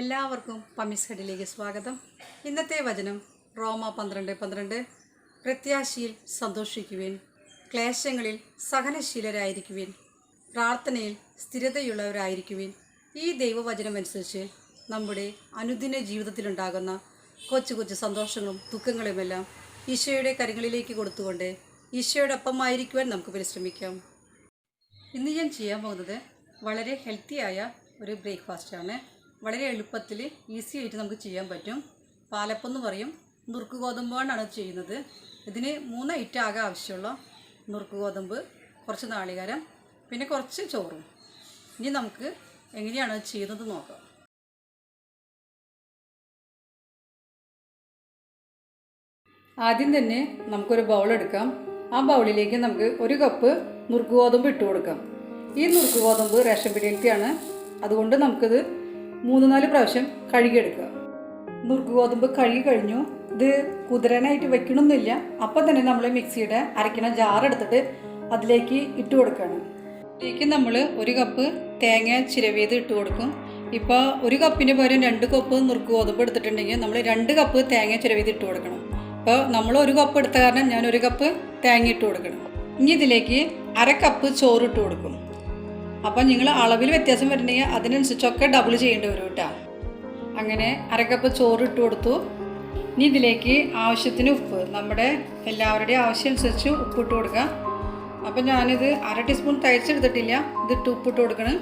എല്ലാവർക്കും പമ്മീസ് ഹെഡിലേക്ക് സ്വാഗതം. ഇന്നത്തെ വചനം റോമ 12:12. പ്രത്യാശയിൽ സന്തോഷിക്കുവിൻ, ക്ലേശങ്ങളിൽ സഹനശീലരായിരിക്കുവിൻ, പ്രാർത്ഥനയിൽ സ്ഥിരതയുള്ളവരായിരിക്കുവിൻ. ഈ ദൈവവചനമനുസരിച്ച് നമ്മുടെ അനുദിന ജീവിതത്തിലുണ്ടാകുന്ന കൊച്ചു കൊച്ചു സന്തോഷങ്ങളും ദുഃഖങ്ങളുമെല്ലാം ഈശോയുടെ കരങ്ങളിലേക്ക് കൊടുത്തുകൊണ്ട് ഈശോയോടൊപ്പമായിരിക്കുവാൻ നമുക്ക് പരിശ്രമിക്കാം. ഇന്ന് ഞാൻ ചെയ്യാൻ പോകുന്നത് വളരെ ഹെൽത്തിയായ ഒരു ബ്രേക്ക്ഫാസ്റ്റാണ്. വളരെ എളുപ്പത്തിൽ ഈസി ആയിട്ട് നമുക്ക് ചെയ്യാൻ പറ്റും. പാലപ്പം എന്ന് പറയും. നുറുക്ക് ഗോതമ്പ് കൊണ്ടാണ് ചെയ്യുന്നത്. ഇതിന് 3 ഐറ്റം ആകെ ആവശ്യമുള്ള നുറുക്ക് ഗോതമ്പ്, കുറച്ച് നാളികേരം, പിന്നെ കുറച്ച് ചോറും. ഇനി നമുക്ക് എങ്ങനെയാണ് ചെയ്യുന്നത് നോക്കാം. ആദ്യം തന്നെ നമുക്കൊരു ബൗൾ എടുക്കാം. ആ ബൗളിലേക്ക് നമുക്ക് 1 കപ്പ് നുറുക്ക് ഗോതമ്പ് ഇട്ട് കൊടുക്കാം. ഈ നുറുക്ക് ഗോതമ്പ് റേഷൻ പീടികയിലത്തെയാണ്. അതുകൊണ്ട് നമുക്കിത് 3-4 പ്രാവശ്യം കഴുകിയെടുക്കുക. നുറുക്ക് ഗോതമ്പ് കഴുകി കഴിഞ്ഞു. ഇത് കുതിരാനായിട്ട് വെക്കണമെന്നില്ല. അപ്പം തന്നെ നമ്മൾ മിക്സിയുടെ അരയ്ക്കണ ജാറെടുത്തിട്ട് അതിലേക്ക് ഇട്ട് കൊടുക്കുകയാണ്. ഇതിലേക്ക് നമ്മൾ 1 കപ്പ് തേങ്ങ ചിരവിയത് ഇട്ട് കൊടുക്കും. ഇപ്പോൾ 1 കപ്പിന് പകരം 2 കപ്പ് നുറുക്ക് ഗോതമ്പ് എടുത്തിട്ടുണ്ടെങ്കിൽ നമ്മൾ 2 കപ്പ് തേങ്ങ ചിരവിയത് ഇട്ട് കൊടുക്കണം. ഇപ്പോൾ നമ്മൾ 1 കപ്പ് എടുത്ത കാരണം ഞാൻ 1 കപ്പ് തേങ്ങ ഇട്ട് കൊടുക്കണം. ഇനി ഇതിലേക്ക് 1/2 കപ്പ് ചോറ് ഇട്ട് കൊടുക്കും. അപ്പം നിങ്ങൾ അളവിൽ വ്യത്യാസം വരുന്നുണ്ടെങ്കിൽ അതിനനുസരിച്ചൊക്കെ ഡബിൾ ചെയ്യേണ്ടി വരും കേട്ടോ. അങ്ങനെ 1/2 കപ്പ് ചോറ് ഇട്ട് കൊടുത്തു. ഇനി ഇതിലേക്ക് ആവശ്യത്തിന് ഉപ്പ്, നമ്മുടെ എല്ലാവരുടെയും ആവശ്യം അനുസരിച്ച് ഉപ്പ് ഇട്ട് കൊടുക്കുക. അപ്പം ഞാനിത് 1/2 ടീസ്പൂൺ തയ്ച്ചെടുത്തിട്ടില്ല. ഇതിട്ട് ഉപ്പിട്ട് കൊടുക്കണം.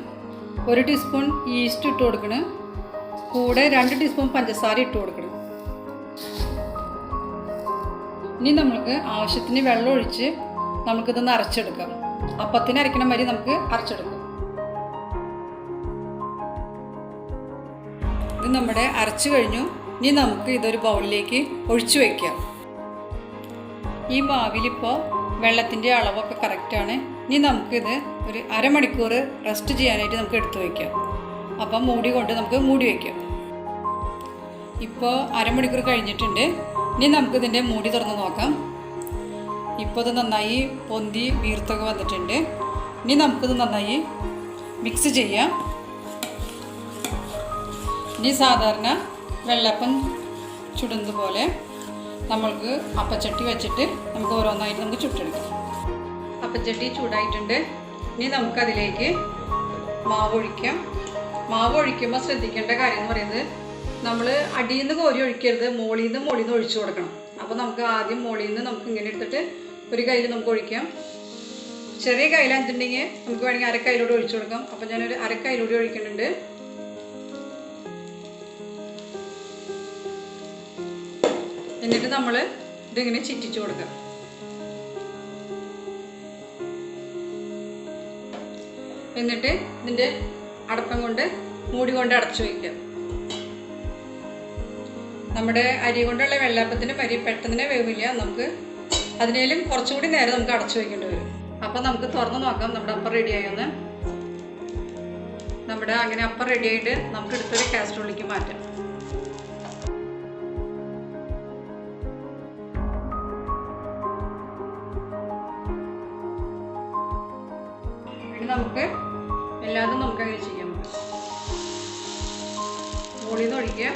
1 ടീസ്പൂൺ ഈസ്റ്റ് ഇട്ട് കൊടുക്കണം. കൂടെ 2 ടീസ്പൂൺ പഞ്ചസാര ഇട്ട് കൊടുക്കണം. ഇനി നമുക്ക് ആവശ്യത്തിന് വെള്ളം ഒഴിച്ച് നമുക്കിതൊന്ന് അരച്ചെടുക്കാം. അപ്പത്തിന് അരയ്ക്കണ മാതിരി നമുക്ക് അരച്ചെടുക്കാം. ഇത് നമ്മുടെ അരച്ചു കഴിഞ്ഞു. ഇനി നമുക്ക് ഇതൊരു ബൗളിലേക്ക് ഒഴിച്ചു വയ്ക്കാം. ഈ മാവിലിപ്പോൾ വെള്ളത്തിൻ്റെ അളവൊക്കെ കറക്റ്റാണ്. ഇനി നമുക്കിത് ഒരു അരമണിക്കൂർ റെസ്റ്റ് ചെയ്യാനായിട്ട് നമുക്ക് എടുത്തു വയ്ക്കാം. അപ്പം മൂടി കൊണ്ട് നമുക്ക് മൂടി വയ്ക്കാം. ഇപ്പോൾ അരമണിക്കൂർ കഴിഞ്ഞിട്ടുണ്ട്. ഇനി നമുക്കിതിൻ്റെ മൂടി തുറന്ന് നോക്കാം. ഇപ്പോൾ ഇത് നന്നായി പൊന്തി വീർത്തൊക്കെ വന്നിട്ടുണ്ട്. ഇനി നമുക്കിത് നന്നായി മിക്സ് ചെയ്യാം. ഇനി സാധാരണ വെള്ളപ്പം ചുടുന്നത് പോലെ നമ്മൾക്ക് അപ്പച്ചട്ടി വെച്ചിട്ട് നമുക്ക് ഓരോന്നായിട്ട് നമുക്ക് ചുട്ടെടുക്കാം. അപ്പച്ചട്ടി ചൂടായിട്ടുണ്ട്. ഇനി നമുക്കതിലേക്ക് മാവ് ഒഴിക്കാം. മാവ് ഒഴിക്കുമ്പോൾ ശ്രദ്ധിക്കേണ്ട കാര്യം എന്ന് പറയുന്നത് നമ്മൾ അടിയിൽ നിന്ന് കോരി ഒഴിക്കരുത്, മോളിൽ നിന്ന് ഒഴിച്ചു കൊടുക്കണം. അപ്പോൾ നമുക്ക് ആദ്യം മോളിൽ നിന്ന് നമുക്ക് ഇങ്ങനെ എടുത്തിട്ട് ഒരു കയ്യിൽ നമുക്ക് ഒഴിക്കാം. ചെറിയ കയ്യിലാണെന്നുണ്ടെങ്കിൽ നമുക്ക് വേണമെങ്കിൽ 1/2 കയ്യിലൂടെ ഒഴിച്ചു കൊടുക്കാം. അപ്പോൾ ഞാനൊരു 1/2 കയ്യിലൂടെ ഒഴിക്കുന്നുണ്ട്. എന്നിട്ട് നമ്മൾ ഇതിങ്ങനെ ചിറ്റിച്ചു കൊടുക്കാം. എന്നിട്ട് ഇതിൻ്റെ അടപ്പം കൊണ്ട് മൂടി കൊണ്ട് അടച്ചു വയ്ക്കാം. നമ്മുടെ അരി കൊണ്ടുള്ള വെള്ളപ്പത്തിന് പെട്ടെന്ന് വേവില്ല. നമുക്ക് അതിനേലും കുറച്ചുകൂടി നേരം നമുക്ക് അടച്ചു വയ്ക്കേണ്ടി വരും. അപ്പം നമുക്ക് തുറന്ന് നോക്കാം നമ്മുടെ അപ്പം റെഡിയായൊന്ന്. നമ്മുടെ അങ്ങനെ അപ്പം റെഡിയായിട്ട് നമുക്ക് എടുത്തൊരു കാസറോളിലേക്ക് മാറ്റാം. ഇനി നമുക്ക് എല്ലാതും നമുക്ക് അങ്ങനെ ചെയ്യാൻ പറ്റും. മുകളിൽ നിന്ന് ഒഴിക്കുക.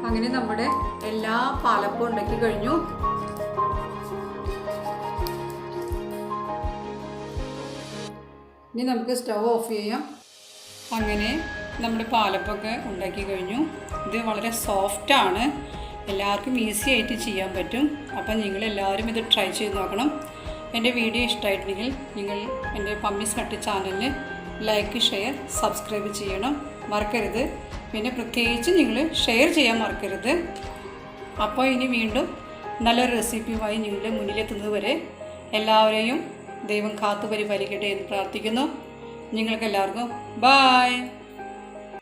അങ്ങനെ നമ്മുടെ എല്ലാ പാലപ്പവും ഉണ്ടാക്കി കഴിഞ്ഞു. ഇനി നമുക്ക് സ്റ്റവ് ഓഫ് ചെയ്യാം. അങ്ങനെ നമ്മുടെ പാലപ്പമൊക്കെ ഉണ്ടാക്കി കഴിഞ്ഞു. ഇത് വളരെ സോഫ്റ്റാണ്. എല്ലാവർക്കും ഈസി ആയിട്ട് ചെയ്യാൻ പറ്റും. അപ്പം നിങ്ങളെല്ലാവരും ഇത് ട്രൈ ചെയ്ത് നോക്കണം. എൻ്റെ വീഡിയോ ഇഷ്ടമായിട്ടുണ്ടെങ്കിൽ നിങ്ങൾ എൻ്റെ പമ്മീസ് ഹട്ട് ചാനലിന് ലൈക്ക്, ഷെയർ, സബ്സ്ക്രൈബ് ചെയ്യണം, മറക്കരുത്. പിന്നെ പ്രത്യേകിച്ച് നിങ്ങൾ ഷെയർ ചെയ്യാൻ മറക്കരുത്. അപ്പോൾ ഇനി വീണ്ടും നല്ലൊരു റെസിപ്പിയുമായി നിങ്ങളുടെ മുന്നിലെത്തുന്നത് വരെ എല്ലാവരെയും ദൈവം കാത്തു പരിപാലിക്കട്ടെ എന്ന് പ്രാർത്ഥിക്കുന്നു. നിങ്ങൾക്കെല്ലാവർക്കും ബൈ.